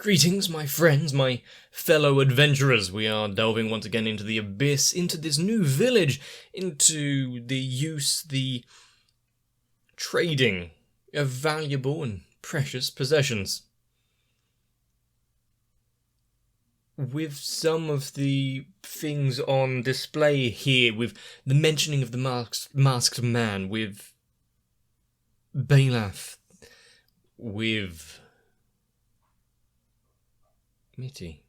Greetings, my friends, my fellow adventurers. We are delving once again into the abyss, into this new village, into the trading of valuable and precious possessions. With some of the things on display here, with the mentioning of the masked man, with Balaf, with Mitty.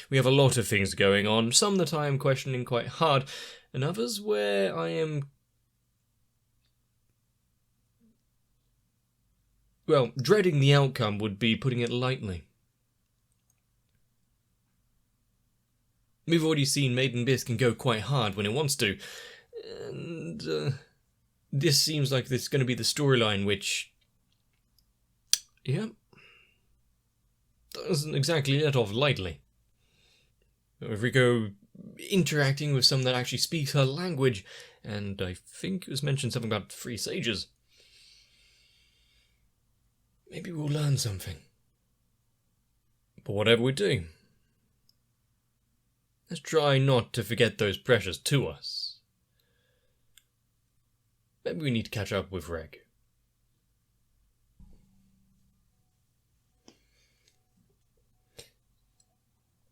We have a lot of things going on, some that I am questioning quite hard, and others where I am, well, dreading the outcome would be putting it lightly. We've already seen Maiden Abyss can go quite hard when it wants to, and this seems like this is going to be the storyline which, yeah, doesn't exactly let off lightly. If we go interacting with someone that actually speaks her language, and I think it was mentioned something about 3 sages, maybe we'll learn something. But whatever we do, let's try not to forget those pressures to us. Maybe we need to catch up with Reg.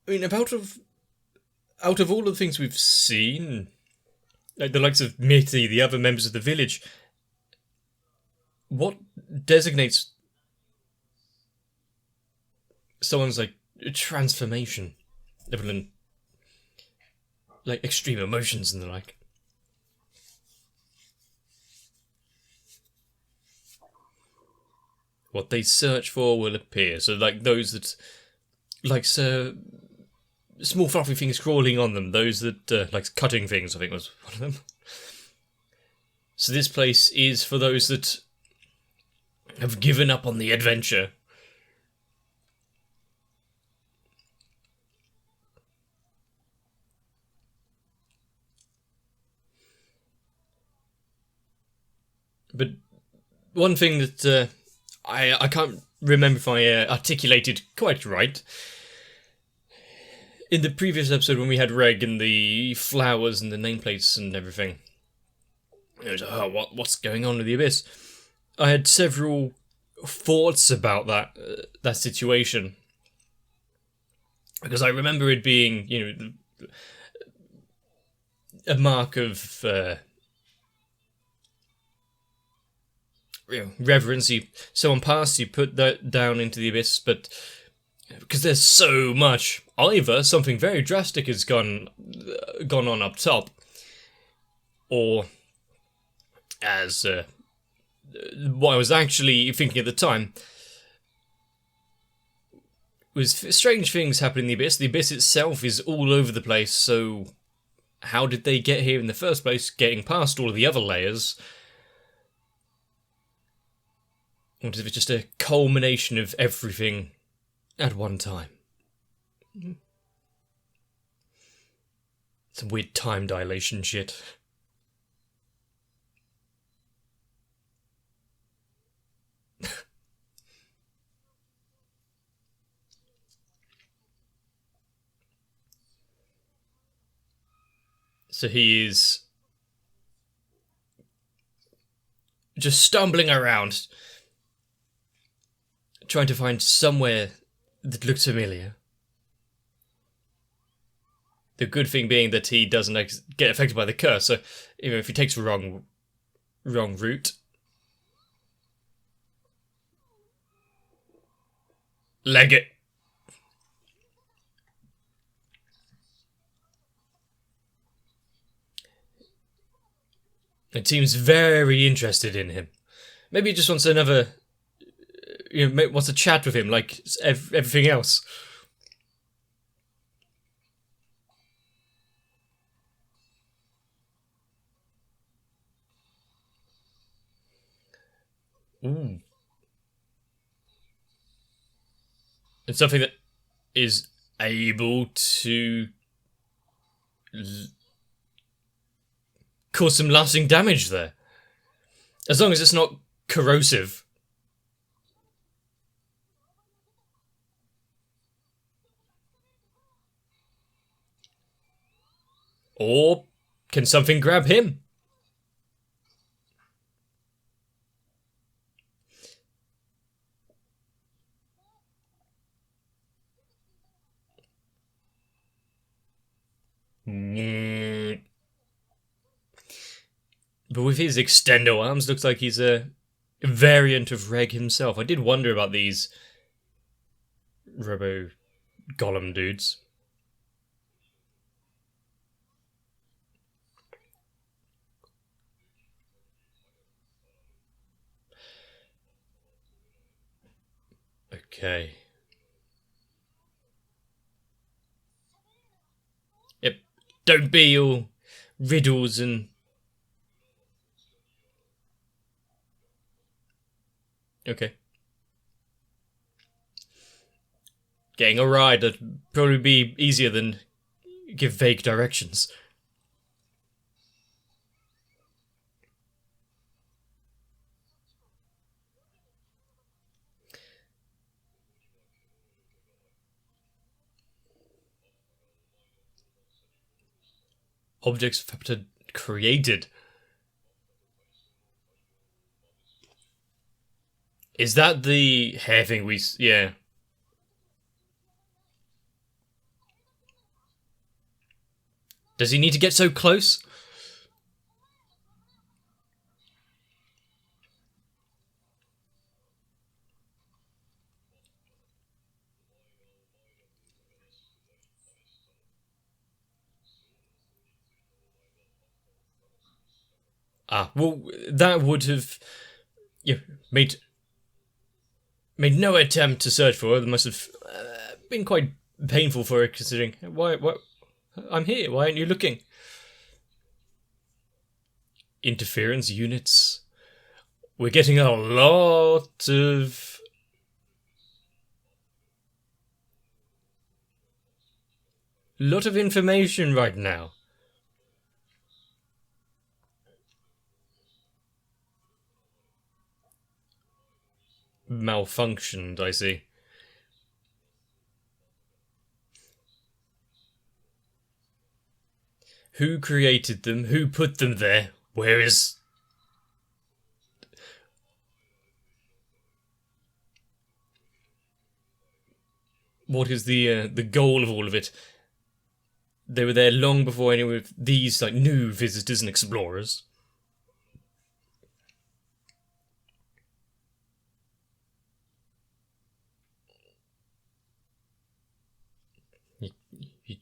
I mean, out of all the things we've seen, like the likes of Mitty, the other members of the village, what designates someone's like transformation, other than like extreme emotions and the like? What they search for will appear. So, like those that, like, small fluffy things crawling on them, those that, like cutting things, I think was one of them. So this place is for those that have given up on the adventure. But one thing that I can't remember if I articulated quite right. In the previous episode when we had Reg and the flowers and the nameplates and everything, it was, what's going on with the Abyss? I had several thoughts about that situation. Because I remember it being, a mark of reverence. Someone passed, you put that down into the Abyss, but because there's so much, either something very drastic has gone on up top, or as what I was actually thinking at the time was strange things happen in the Abyss. The Abyss itself is all over the place, so how did they get here in the first place, getting past all of the other layers? What if it's just a culmination of everything at one time? Some weird time dilation shit. So he is just stumbling around, trying to find somewhere that looks familiar. The good thing being that he doesn't get affected by the curse, so even if he takes the wrong route, leg it. It seems very interested in him. Maybe he just wants another, wants to chat with him like everything else. Ooh. It's something that is able to cause some lasting damage there. As long as it's not corrosive. Or can something grab him? But with his extendo arms, looks like he's a variant of Reg himself. I did wonder about these Robo Golem dudes. Okay. Yep. Don't be all riddles and... Okay. Getting a ride would probably be easier than give vague directions. Objects created. Is that the hair thing we... Yeah. Does he need to get so close? Ah, well, that would have made no attempt to search for her. It must have been quite painful for her, considering why I'm here. Why aren't you looking? Interference units. We're getting a lot of information right now. Malfunctioned, I see. Who created them? Who put them there? Where is... What is the goal of all of it? They were there long before any of these like new visitors and explorers.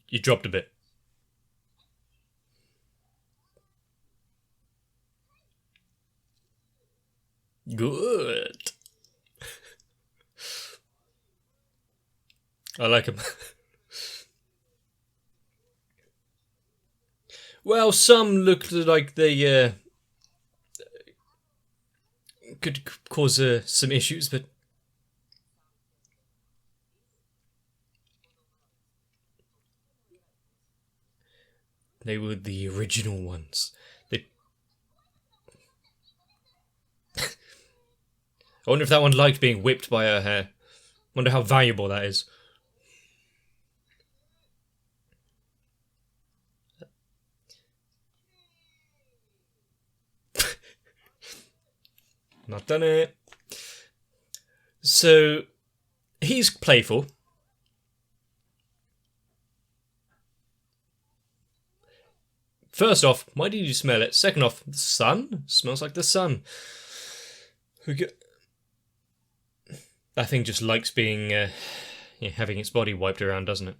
You dropped a bit. Good. I like him. Well, some looked like they could cause some issues, but they were the original ones. They... I wonder if that one liked being whipped by her hair. Wonder how valuable that is. Not done it. So, he's playful. First off, why did you smell it? Second off, the sun? Smells like the sun. That thing just likes being, having its body wiped around, doesn't it?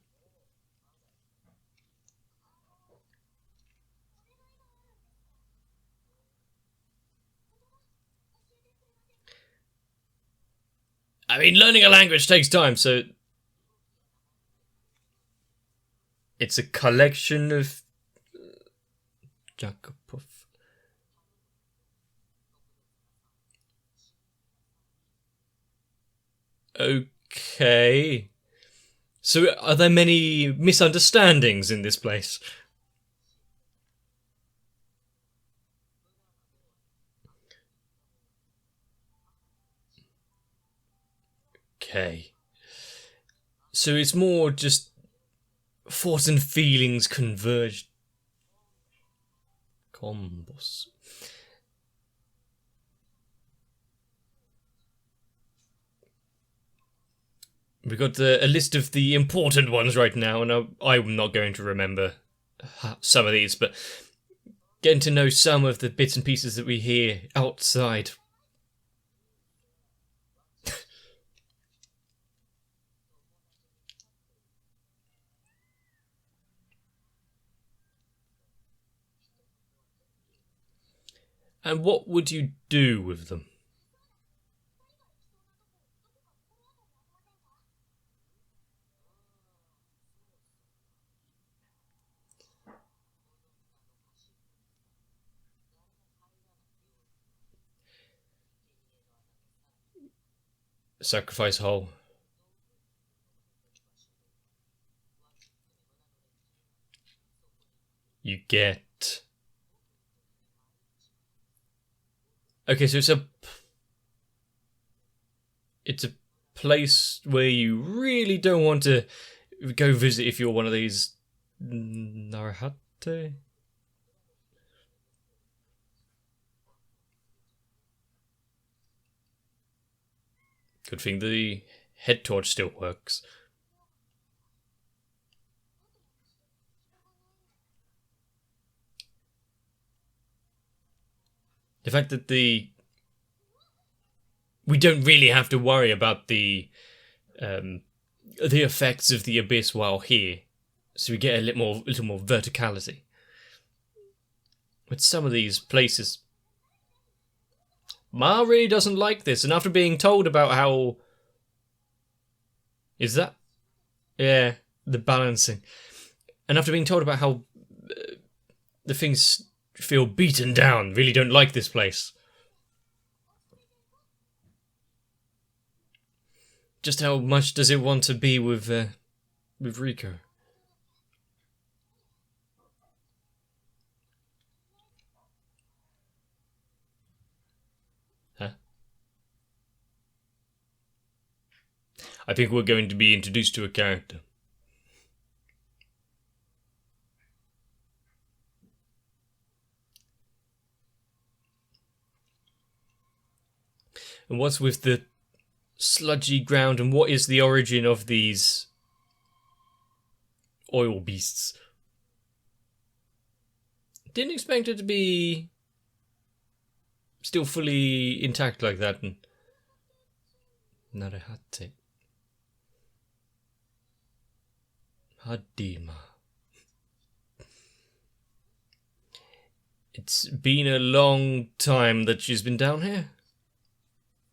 I mean, learning a language takes time, so... It's a collection of... Jakopov. Okay. So, are there many misunderstandings in this place? Okay. So it's more just thoughts and feelings converged. Combos. We've got a list of the important ones right now, and I'm not going to remember some of these, but getting to know some of the bits and pieces that we hear outside. And what would you do with them? Sacrifice whole. You get... Okay, so it's a place where you really don't want to go visit if you're one of these Narahate. Good thing the head torch still works. The fact that we don't really have to worry about the effects of the abyss while here, so we get a little more verticality. With some of these places, Ma really doesn't like this, and after being told about how... Is that? Yeah, the balancing. And after being told about how the things feel beaten down, really don't like this place. Just how much does it want to be with Rico? Huh? I think we're going to be introduced to a character. And what's with the sludgy ground, and what is the origin of these oil beasts? Didn't expect it to be still fully intact like that. And Narahate. Hadima. It's been a long time that she's been down here.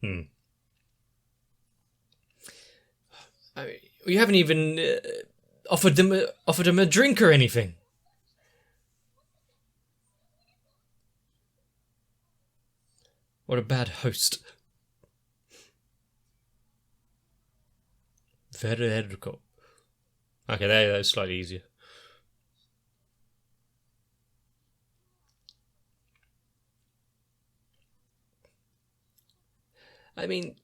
I mean, we haven't even offered them a drink or anything. What a bad host. Federico. Okay, that's slightly easier. I mean,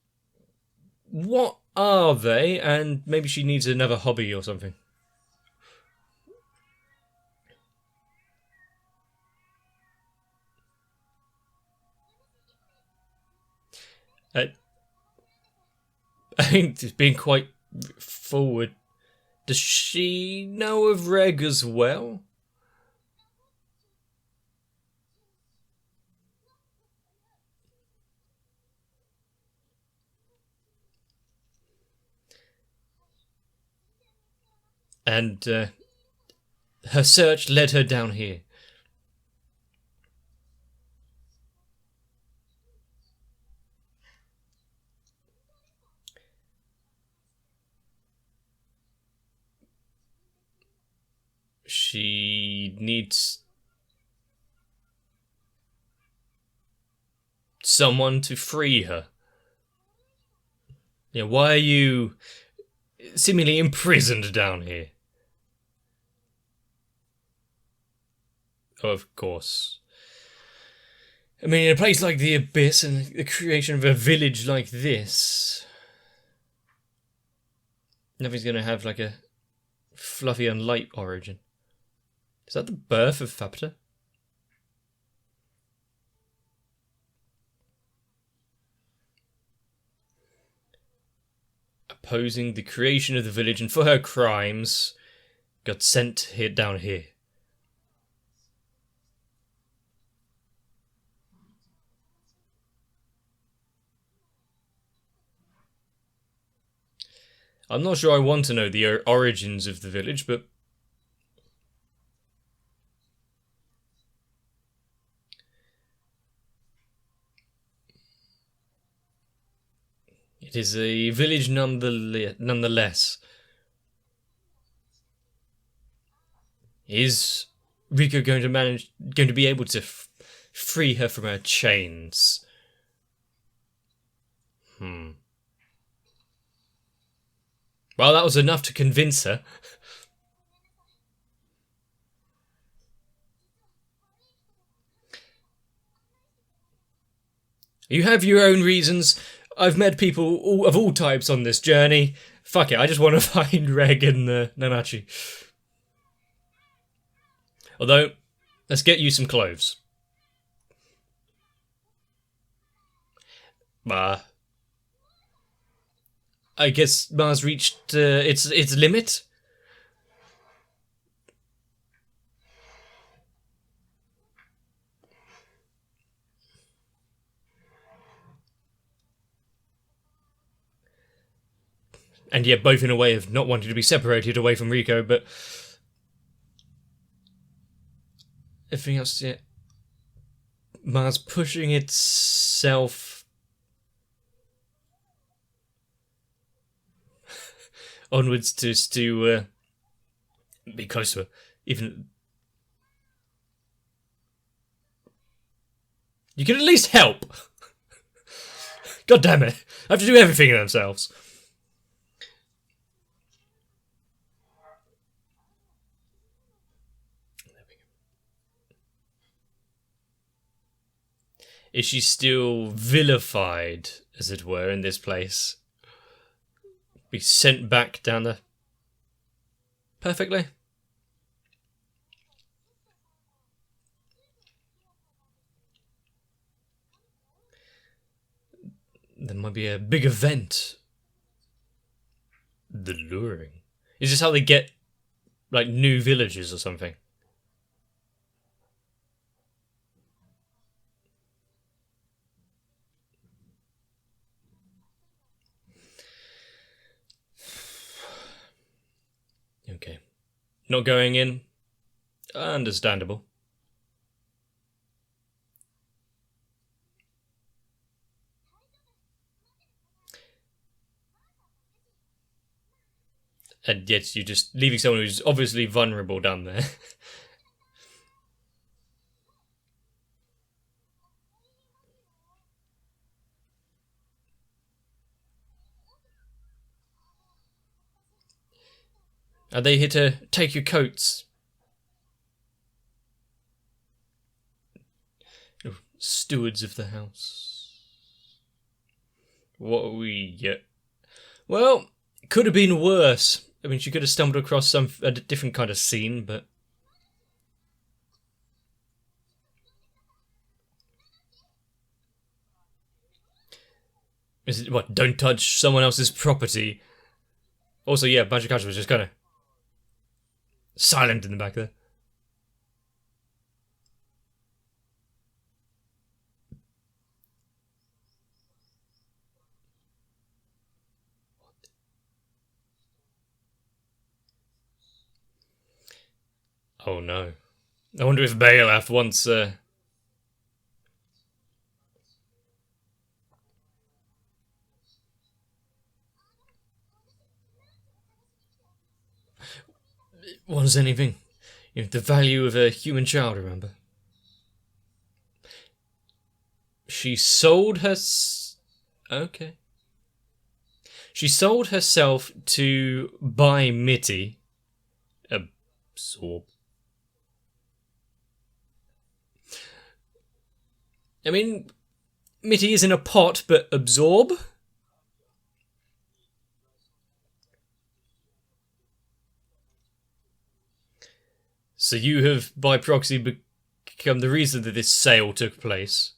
what are they? And maybe she needs another hobby or something. I think it's been quite forward. Does she know of Reg as well? And her search led her down here. She needs someone to free her. Yeah, why are you seemingly imprisoned down here? Oh, of course. I mean, in a place like the Abyss and the creation of a village like this, nothing's going to have like a fluffy and light origin. Is that the birth of Fapta? opposing the creation of the village and for her crimes got sent down here. I'm not sure I want to know the origins of the village, but it is a village nonetheless. Is Rico going to be able to free her from her chains? Well, that was enough to convince her. You have your own reasons. I've met people of all types on this journey. Fuck it, I just want to find Reg and Nanachi. Although, let's get you some clothes. I guess Mars reached its limit. And yet both in a way of not wanting to be separated away from Rico, but everything else, yeah. Mars pushing itself onwards to be close to her. Even you can at least help. God damn it! I have to do everything themselves. Is she still vilified, as it were, in this place? Be sent back down the... Perfectly. There might be a big event. The luring. Is this how they get, like, new villages or something? Okay. Not going in. Understandable. And yet you're just leaving someone who's obviously vulnerable down there. Are they here to take your coats? Oh, stewards of the house. What are we get? Well, could have been worse. I mean, she could have stumbled across a different kind of scene, but... Is it, what, don't touch someone else's property? Also, yeah, Banjo-Kazooie was just kind of silent in the back there. Oh no. I wonder if Baelaf wants... wants anything. You know, the value of a human child, remember? She sold her... Okay. She sold herself to buy Mitty. Absorb. I mean, Mitty is in a pot, but absorb? So you have, by proxy, become the reason that this sale took place.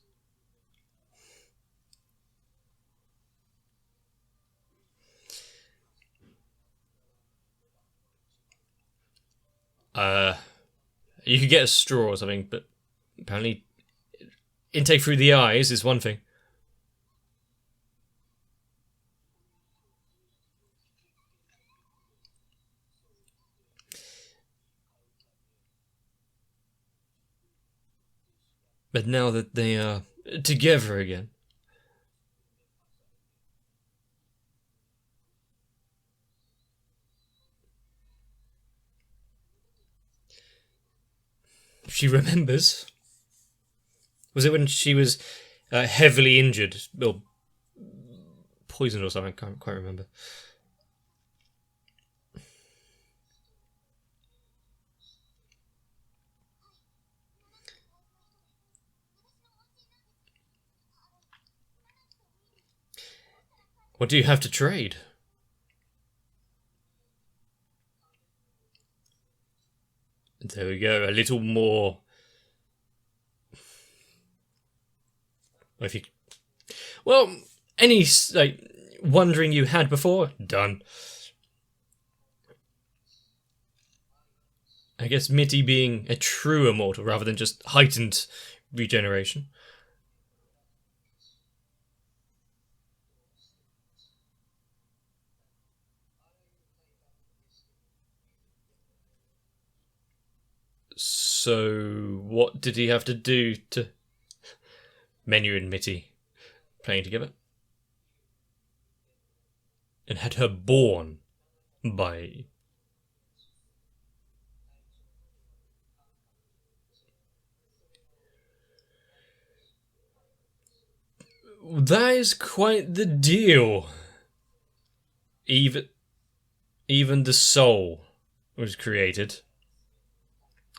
You could get a straw or something, but apparently intake through the eyes is one thing. But now that they are together again. She remembers. Was it when she was heavily injured? Or poisoned or something? I can't quite remember. What do you have to trade? There we go, a little more. If you, well, any wondering you had before, done. I guess Mitty being a true immortal rather than just heightened regeneration. So, what did he have to do to... Menu and Mitty playing together? And had her born by... That is quite the deal. Even the soul was created.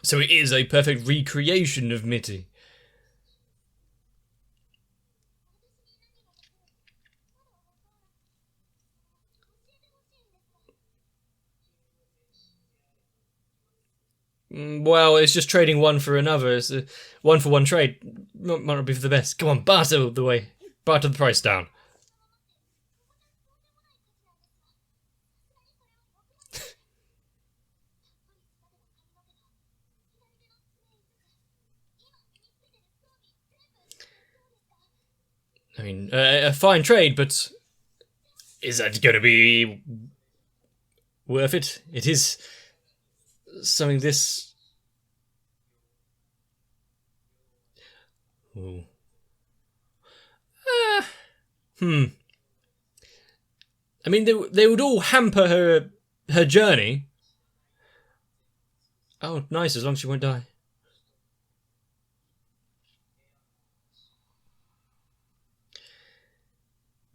So it is a perfect recreation of Mitty. Well, it's just trading one for another. It's a one for one trade. Might not be for the best. Come on, barter the way. Barter the price down. I mean, a fine trade, but is that going to be worth it? It is something this... Ooh. I mean, they would all hamper her journey. Oh, nice, as long as she won't die.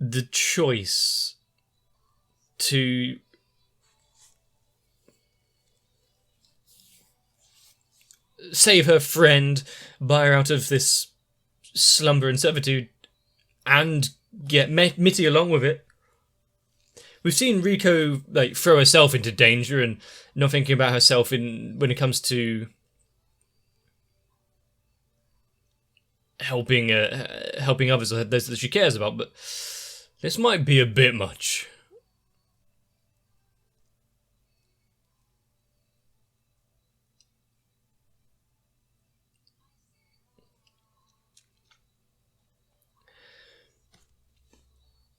The choice to save her friend, buy her out of this slumber and servitude, and get Mitty along with it. We've seen Riko throw herself into danger and not thinking about herself when it comes to helping others, those that she cares about, but this might be a bit much.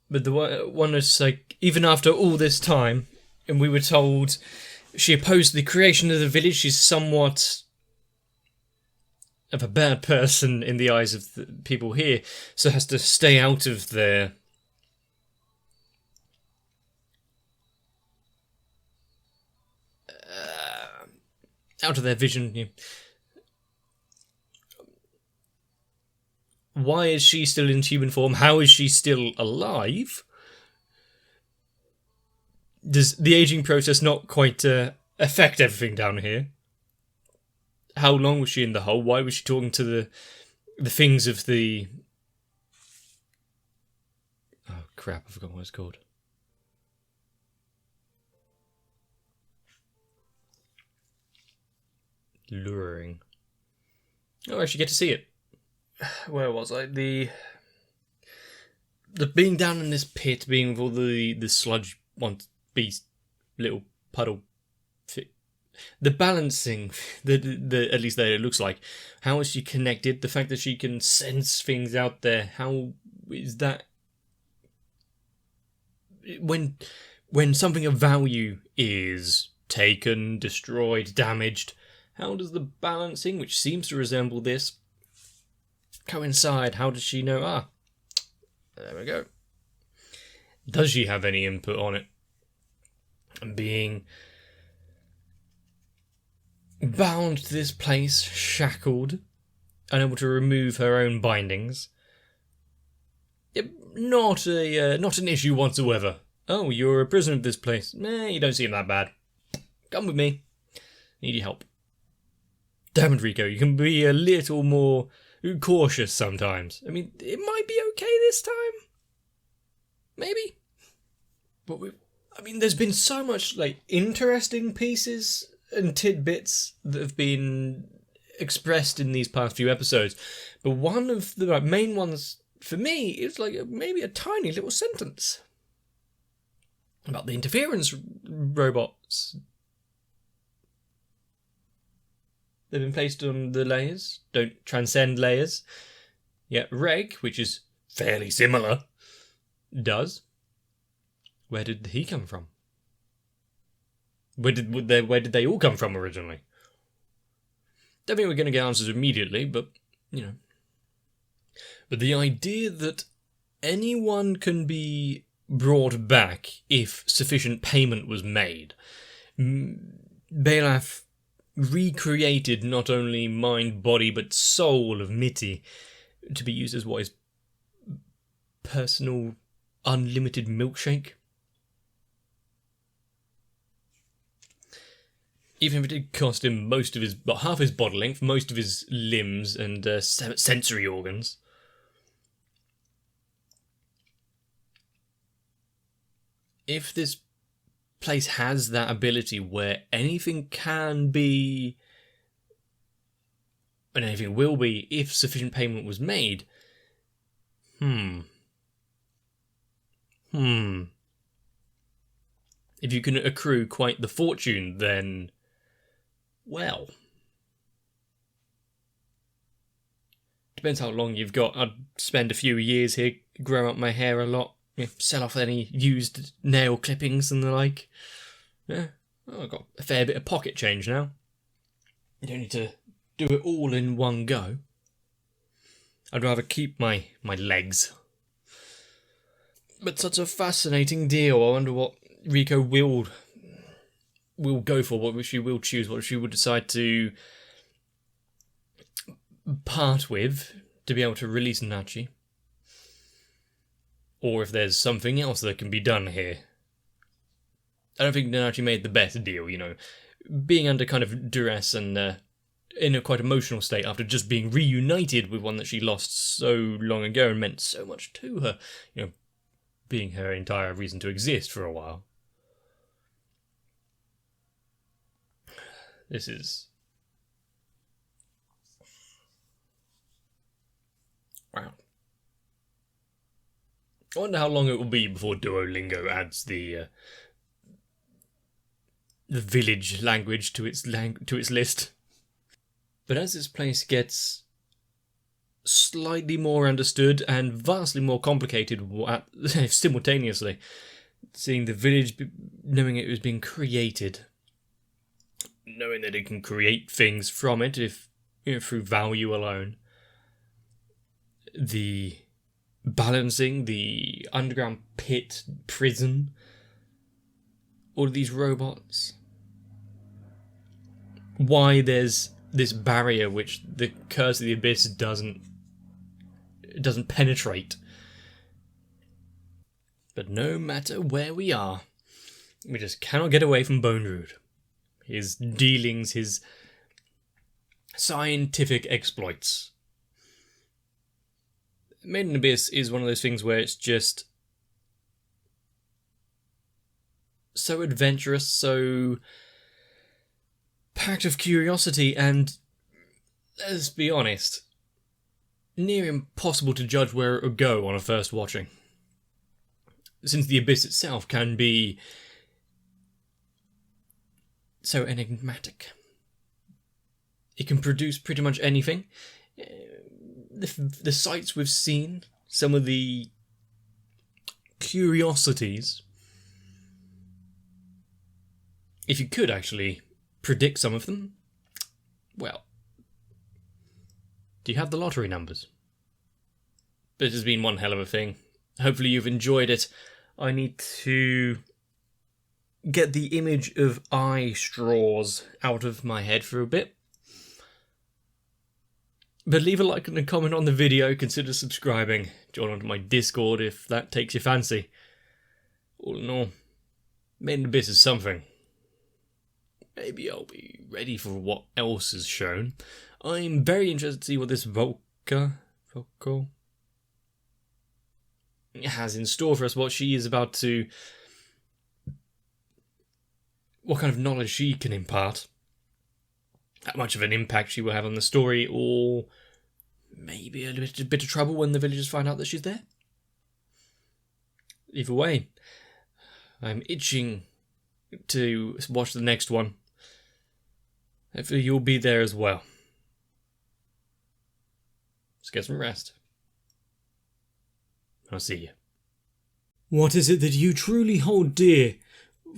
But the one is even after all this time, and we were told she opposed the creation of the village, she's somewhat of a bad person in the eyes of the people here, so has to stay out of their... out of their vision. Why is she still in human form? How is she still alive? Does the aging process not quite affect everything down here? How long was she in the hole? Why was she talking to the things of the... Oh crap, I forgot what it's called. Luring. Oh, I actually get to see it. Where was I? The being down in this pit, being with all the sludge beast little puddle the balancing, the at least that it looks like. How is she connected? The fact that she can sense things out there. How is that? When something of value is taken, destroyed, damaged, how does the balancing, which seems to resemble this, coincide? How does she know? There we go. Does she have any input on it? Being bound to this place, shackled, unable to remove her own bindings. Not an issue whatsoever. Oh, you're a prisoner of this place. You don't seem that bad. Come with me. Need your help. Damn it, Rico, you can be a little more cautious sometimes. I mean, it might be okay this time. Maybe. But there's been so much, interesting pieces and tidbits that have been expressed in these past few episodes. But one of the main ones, for me, is maybe a tiny little sentence about the interference robots. They've been placed on the layers, don't transcend layers. Yet Reg, which is fairly similar, does. Where did he come from? Where did they all come from originally? Don't think we're going to get answers immediately, but, But the idea that anyone can be brought back if sufficient payment was made. Balaf recreated not only mind, body, but soul of Mitty to be used as his personal unlimited milkshake. Even if it did cost him half his body length, most of his limbs and sensory organs. If this place has that ability where anything can be, and anything will be, if sufficient payment was made, If you can accrue quite the fortune, then, well, depends how long you've got. I'd spend a few years here, grow out my hair a lot, sell off any used nail clippings and the like. Yeah, I've got a fair bit of pocket change now. You don't need to do it all in one go. I'd rather keep my legs. But such a fascinating deal. I wonder what Rico will go for, what she will choose, what she will decide to part with to be able to release Nachi. Or if there's something else that can be done here. I don't think Nachi made the best deal, being under kind of duress and in a quite emotional state after just being reunited with one that she lost so long ago and meant so much to her, being her entire reason to exist for a while. This is... wow. I wonder how long it will be before Duolingo adds the village language to its list. But as this place gets slightly more understood and vastly more complicated simultaneously, seeing the village, knowing it was being created, knowing that it can create things from it if through value alone, the balancing, the underground pit, prison, all of these robots, why there's this barrier which the Curse of the Abyss doesn't penetrate. But no matter where we are, we just cannot get away from Bone Root. His dealings, his scientific exploits. Made in Abyss is one of those things where it's just so adventurous, so packed of curiosity, and, let's be honest, near impossible to judge where it would go on a first watching. Since the Abyss itself can be so enigmatic. It can produce pretty much anything. The sights we've seen, some of the curiosities. If you could actually predict some of them, well, do you have the lottery numbers? This has been one hell of a thing. Hopefully you've enjoyed it. I need to get the image of eye straws out of my head for a bit. But leave a like and a comment on the video, consider subscribing, join onto my Discord if that takes your fancy. All in all, Made in Abyss is something. Maybe I'll be ready for what else is shown. I'm very interested to see what this Volko has in store for us, what she is about to... what kind of knowledge she can impart. How much of an impact she will have on the story, or maybe a bit of trouble when the villagers find out that she's there. Either way, I'm itching to watch the next one. Hopefully you'll be there as well. Let's get some rest. I'll see you. What is it that you truly hold dear?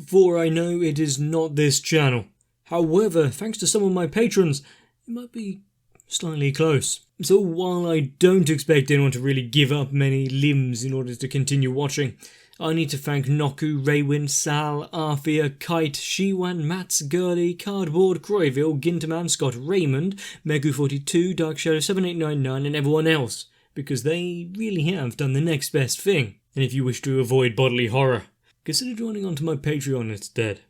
For I know it is not this channel. However, thanks to some of my patrons, it might be slightly close. So while I don't expect anyone to really give up many limbs in order to continue watching, I need to thank Noku, Raywin, Sal, Arthea, Kite, Shiwan, Mats, Gurley, Cardboard, Croyville, Ginterman, Scott, Raymond, Megu42, Dark Shadow 7899 and everyone else, because they really have done the next best thing. And if you wish to avoid bodily horror, consider joining onto my Patreon instead.